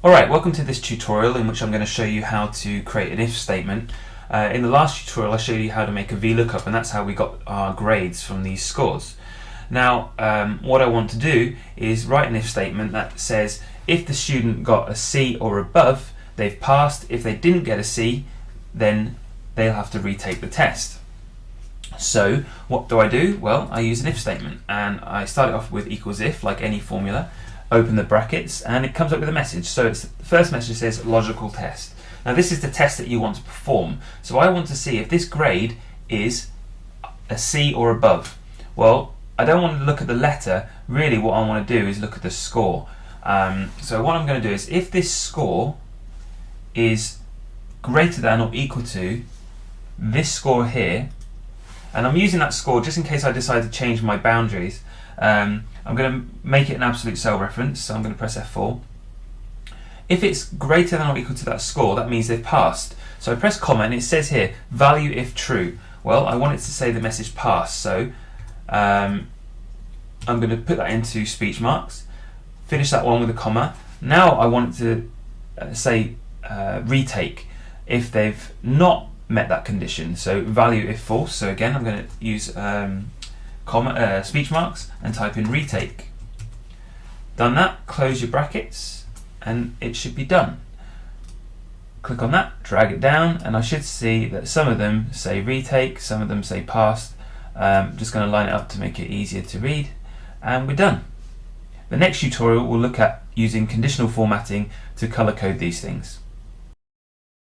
Alright, welcome to this tutorial in which I'm going to show you how to create an if statement. In the last tutorial I showed you how to make a VLOOKUP, and that's how we got our grades from these scores. Now what I want to do is write an if statement that says if the student got a C or above, they've passed. If they didn't get a C, then they'll have to retake the test. So what do? Well, I use an if statement, and I start it off with equals if, like any formula. Open the brackets, and it comes up with a message. So the first message says logical test. Now this is the test that you want to perform. So I want to see if this grade is a C or above. Well, I don't want to look at the letter. Really what I want to do is look at the score. So what I'm going to do is, if this score is greater than or equal to this score here, and I'm using that score just in case I decide to change my boundaries. I'm going to make it an absolute cell reference, so I'm going to press F4. If it's greater than or equal to that score, that means they've passed. So I press comma, and it says here, value if true. Well, I want it to say the message passed, so I'm going to put that into speech marks, finish that one with a comma. Now I want it to say retake if they've not met that condition, so value if false. So again, I'm going to use speech marks and type in retake. Done that, close your brackets, and it should be done. Click on that, drag it down, and I should see that some of them say retake, some of them say passed. I'm just going to line it up to make it easier to read, and we're done. The next tutorial will look at using conditional formatting to color code these things.